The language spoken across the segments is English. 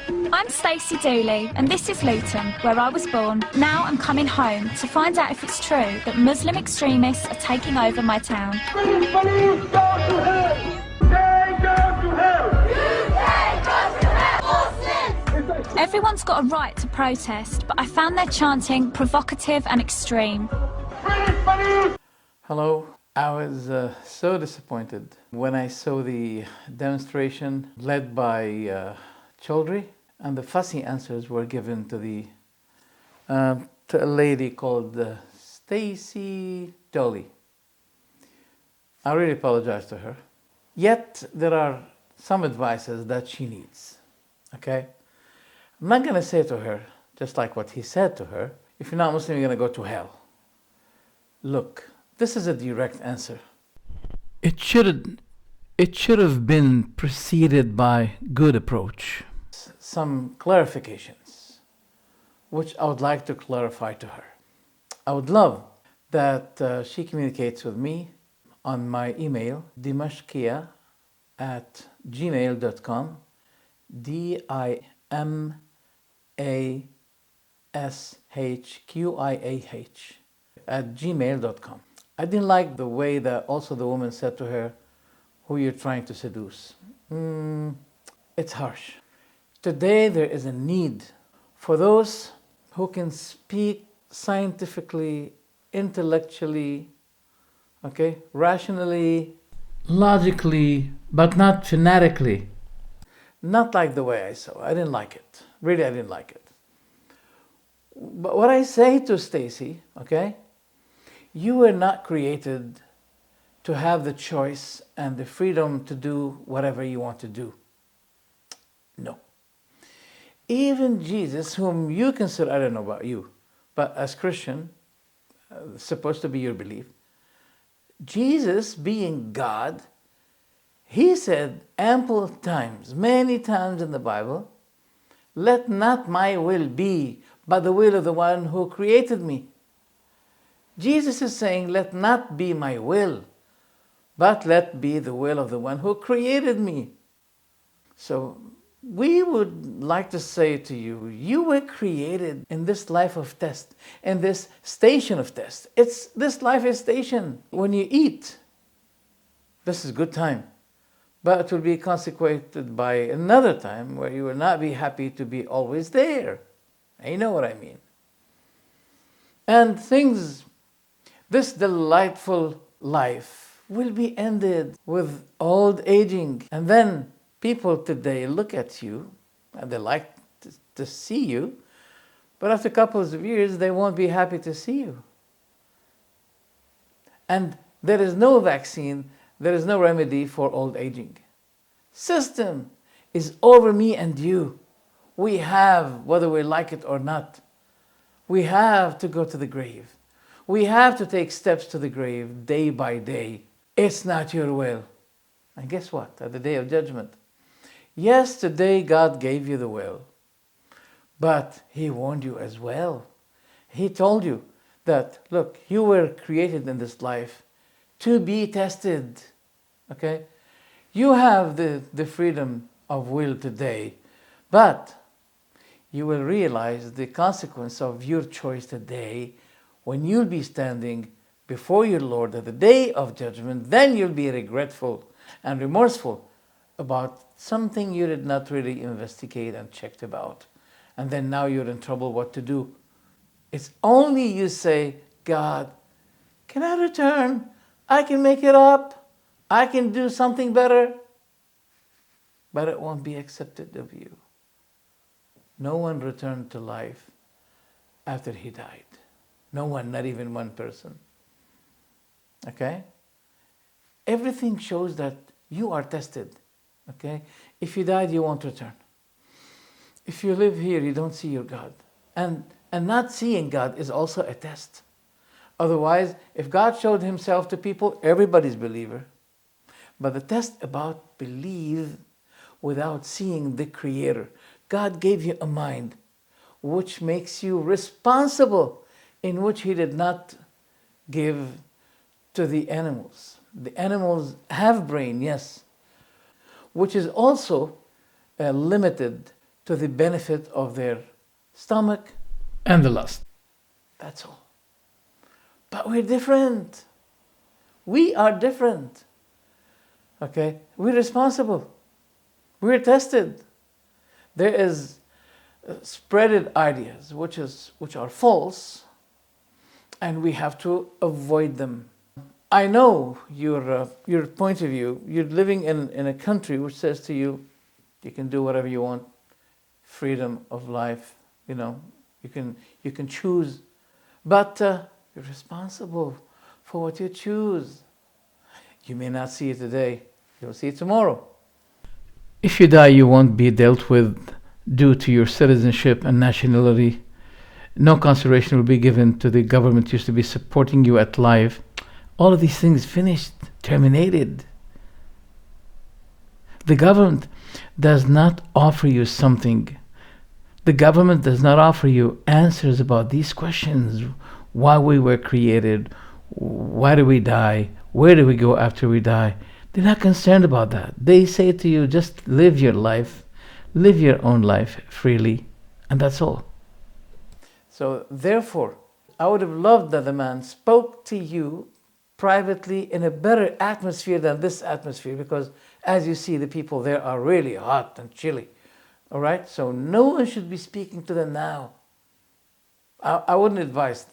I'm Stacey Dooley, and this is Luton, where I was born. Now I'm coming home to find out if it's true that Muslim extremists are taking over my town. Please, go to hell! They go to hell! Everyone's got a right to protest, but I found their chanting provocative and extreme. Hello. I was so disappointed when I saw the demonstration led by Chaudhry, and the fussy answers were given to a lady called Stacey Dooley. I really apologize to her. Yet there are some advices that she needs. Okay? I'm not going to say to her, just like what he said to her, if you're not Muslim, you're going to go to hell. Look, this is a direct answer. It should have been preceded by good approach. Some clarifications, which I would like to clarify to her. I would love that she communicates with me on my email, dimashqiah@gmail.com, dimashqiah@gmail.com. I didn't like the way that also the woman said to her, who you're trying to seduce. It's harsh. Today there is a need for those who can speak scientifically, intellectually, okay, rationally, logically, but not fanatically. Not like the way I saw. I didn't like it. Really, I didn't like it. But what I say to Stacey, okay, you were not created to have the choice and the freedom to do whatever you want to do. No. Even Jesus, whom you consider, I don't know about you, but as Christian, supposed to be your belief, Jesus being God, he said ample times, many times in the Bible, let not my will be, but the will of the one who created me. Jesus is saying, let not be my will, but let be the will of the one who created me. So we would like to say to you, you were created in this life of test, in this station of test. This life is station. When you eat, this is good time. But it will be consequented by another time where you will not be happy to be always there. You know what I mean. And this delightful life will be ended with old aging. And then people today look at you and they like to see you, but after a couple of years, they won't be happy to see you. And there is no vaccine, there is no remedy for old aging. System is over me and you. We have, whether we like it or not, we have to go to the grave. We have to take steps to the grave day by day. It's not your will. And guess what? At the day of judgment, yes, today God gave you the will, but he warned you as well. He told you that, look, you were created in this life to be tested, okay? You have the freedom of will today, but you will realize the consequence of your choice today when you'll be standing before your Lord at the day of judgment. Then you'll be regretful and remorseful about something you did not really investigate and checked about. And then now you're in trouble what to do. It's only you say, God, can I return? I can make it up. I can do something better. But it won't be accepted of you. No one returned to life after he died. No one, not even one person. Okay? Everything shows that you are tested. Okay? If you died, you won't return. If you live here, you don't see your God. And not seeing God is also a test. Otherwise, if God showed himself to people, everybody's believer. But the test about believe without seeing the Creator. God gave you a mind which makes you responsible, in which he did not give to the animals. The animals have brain, yes, which is also limited to the benefit of their stomach and the lust. That's all. But we're different. We are different. Okay? We're responsible. We're tested. There is spreaded ideas which are false, and we have to avoid them. I know your point of view. You're living in a country which says to you, you can do whatever you want, freedom of life, you can choose, but you're responsible for what you choose. You may not see it today, you'll see it tomorrow. If you die, you won't be dealt with due to your citizenship and nationality. No consideration will be given to the government used to be supporting you at life. All of these things finished, terminated. The government does not offer you something. The government does not offer you answers about these questions. Why we were created, why do we die, where do we go after we die? They're not concerned about that. They say to you, just live your life, live your own life freely, and that's all. So therefore, I would have loved that the man spoke to you privately in a better atmosphere than this atmosphere, because as you see, the people there are really hot and chilly. All right? So no one should be speaking to them now. I wouldn't advise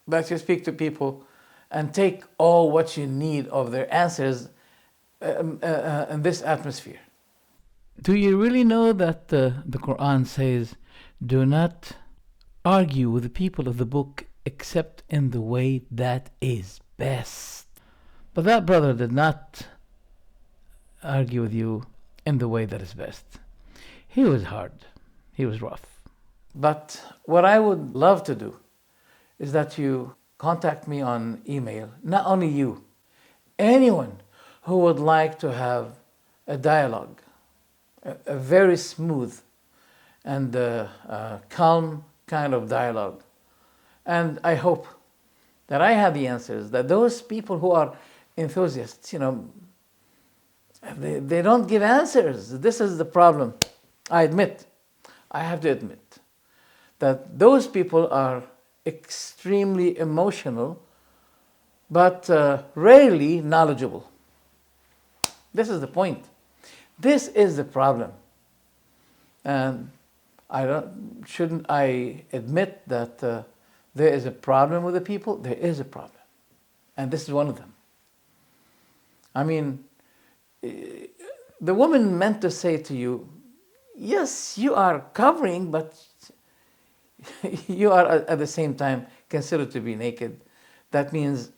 that you speak to people and take all what you need of their answers in this atmosphere. Do you really know that the Quran says, do not argue with the people of the book except in the way that is best? But that brother did not argue with you in the way that is best. He was hard. He was rough. But what I would love to do is that you contact me on email. Not only you, anyone who would like to have a dialogue, a very smooth and calm kind of dialogue. And I hope that I have the answers, that those people who are enthusiasts, they don't give answers. This is the problem. I have to admit that those people are extremely emotional, but rarely knowledgeable. This is the point. This is the problem. And shouldn't I admit that there is a problem with the people? There is a problem. And this is one of them. I mean, the woman meant to say to you, yes, you are covering, but you are at the same time considered to be naked. That means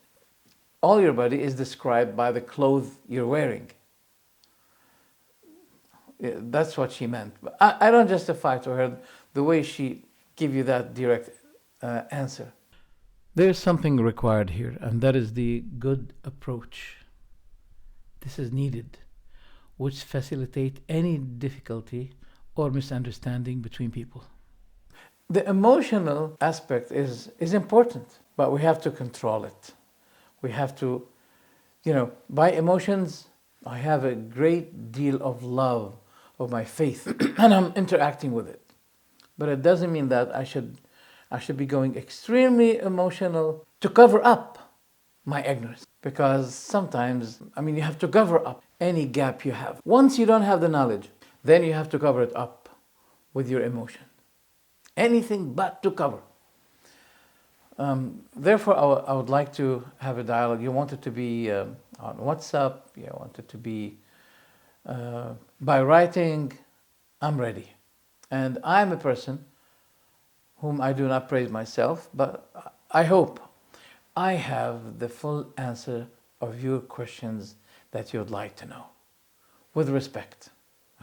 all your body is described by the clothes you're wearing. That's what she meant. But I don't justify to her the way she give you that direct answer. There's something required here, and that is the good approach. This is needed, which facilitate any difficulty or misunderstanding between people. The emotional aspect is important, but we have to control it. We have to, by emotions, I have a great deal of love of my faith and I'm interacting with it. But it doesn't mean that I should be going extremely emotional to cover up my ignorance. Because sometimes, you have to cover up any gap you have. Once you don't have the knowledge, then you have to cover it up with your emotion. Anything but to cover. Therefore, I would like to have a dialogue. You want it to be on WhatsApp, you want it to be by writing. I'm ready. And I'm a person whom I do not praise myself, but I hope I have the full answer of your questions that you'd like to know, with respect,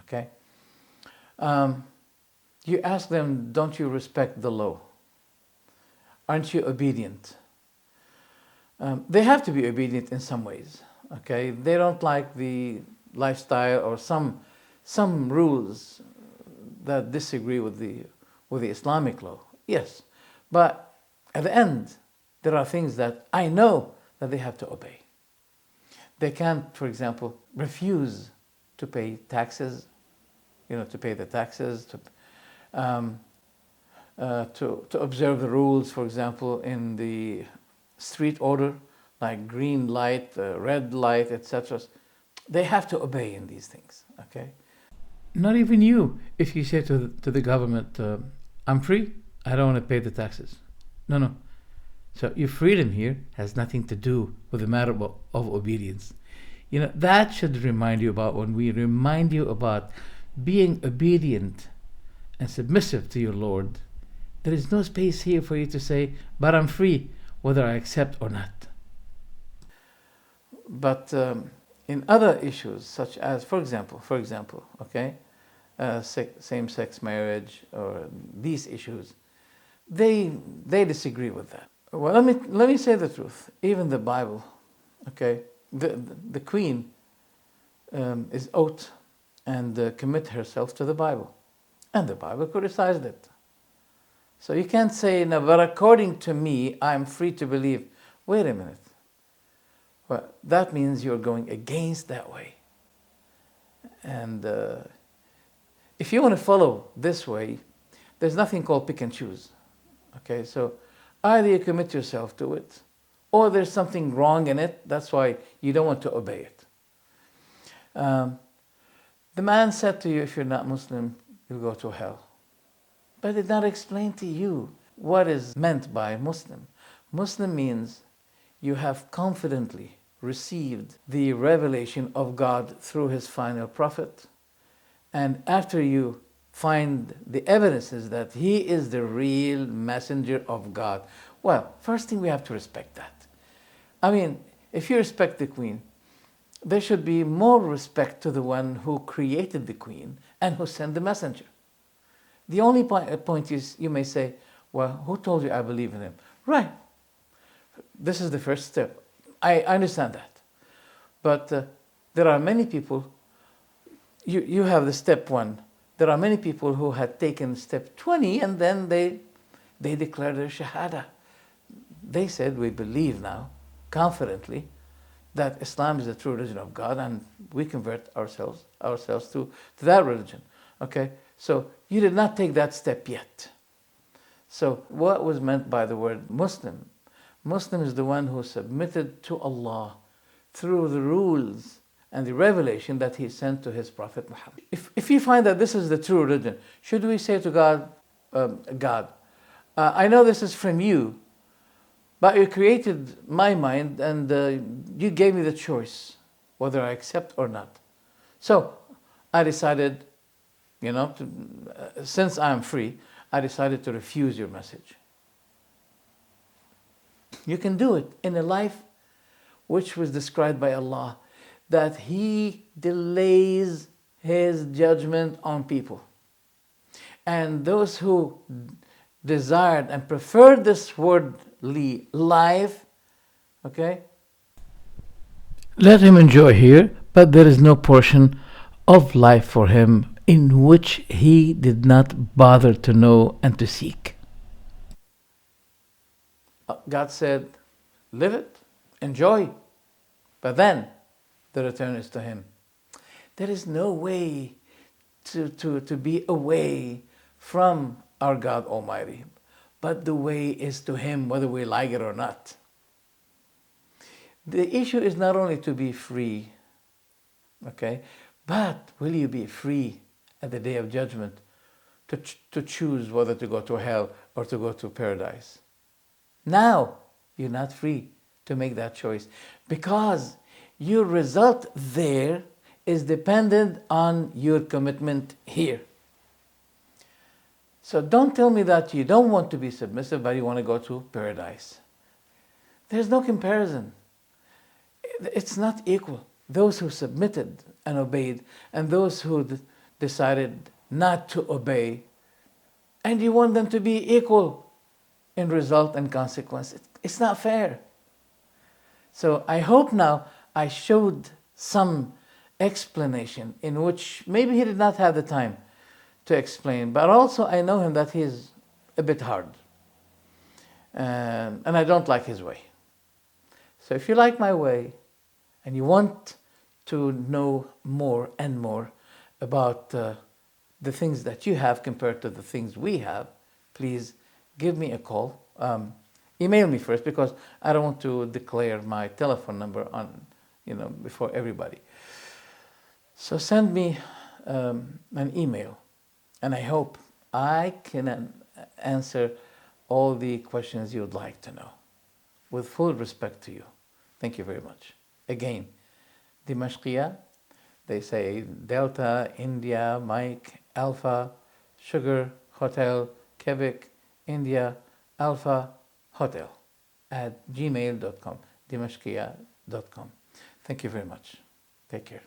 okay? You ask them, don't you respect the law? Aren't you obedient? They have to be obedient in some ways, okay? They don't like the lifestyle or some rules that disagree with the Islamic law, yes. But at the end, there are things that I know that they have to obey. They can't, for example, refuse to pay taxes, to pay the taxes, um, to observe the rules, for example, in the street order, like green light, red light, etc. They have to obey in these things, okay? Not even you, if you say to the government, I'm free, I don't want to pay the taxes. No, no. So your freedom here has nothing to do with the matter of obedience. You know, that should remind you about when we remind you about being obedient and submissive to your Lord. There is no space here for you to say, but I'm free, whether I accept or not. But in other issues, such as, for example, okay, same-sex marriage or these issues, they disagree with that. Well, let me say the truth. Even the Bible, okay, the Queen is oath and commit herself to the Bible, and the Bible criticized it. So you can't say, no, but according to me, I'm free to believe. Wait a minute. Well, that means you're going against that way. And if you want to follow this way, there's nothing called pick and choose. Okay, so either you commit yourself to it, or there's something wrong in it. That's why you don't want to obey it. The man said to you, if you're not Muslim, you'll go to hell. But did not explain to you what is meant by Muslim. Muslim means you have confidently received the revelation of God through his final prophet. And after you find the evidences that he is the real messenger of God, well, first thing we have to respect that. I mean, if you respect the Queen, there should be more respect to the one who created the Queen and who sent the messenger. The only point is, you may say, well, who told you I believe in him? Right. This is the first step. I understand that. But there are many people, you have the step 1. There are many people who had taken step 20 and then they declared their shahada. They said, we believe now, confidently, that Islam is the true religion of God, and we convert ourselves to that religion. Okay? So you did not take that step yet. So what was meant by the word Muslim? Muslim is the one who submitted to Allah through the rules and the revelation that he sent to his Prophet Muhammad. If you find that this is the true religion, should we say to God, God, I know this is from you, but you created my mind and you gave me the choice whether I accept or not. So I decided, since I'm free, I decided to refuse your message. You can do it in a life which was described by Allah, that he delays his judgment on people. And those who desired and preferred this worldly life, okay, let him enjoy here, but there is no portion of life for him in which he did not bother to know and to seek. God said, live it, enjoy, but then the return is to him. There is no way to be away from our God Almighty, but the way is to him, whether we like it or not. The issue is not only to be free, okay, but will you be free at the day of judgment to choose whether to go to hell or to go to paradise? Now you're not free to make that choice, because your result there is dependent on your commitment here. So don't tell me that you don't want to be submissive, but you want to go to paradise. There's no comparison. It's not equal. Those who submitted and obeyed, and those who decided not to obey, and you want them to be equal in result and consequence. It's not fair. So I hope now I showed some explanation in which maybe he did not have the time to explain, but also I know him that he's a bit hard. And I don't like his way. So if you like my way and you want to know more and more about the things that you have compared to the things we have, please give me a call. Email me first, because I don't want to declare my telephone number on, before everybody. So send me an email, and I hope I can answer all the questions you would like to know, with full respect to you. Thank you very much. Again, Dimashqiah, they say Delta, India, Mike, Alpha, Sugar, Hotel, Quebec, India, Alpha, Hotel, @gmail.com, dimashqiah.com. Thank you very much. Take care.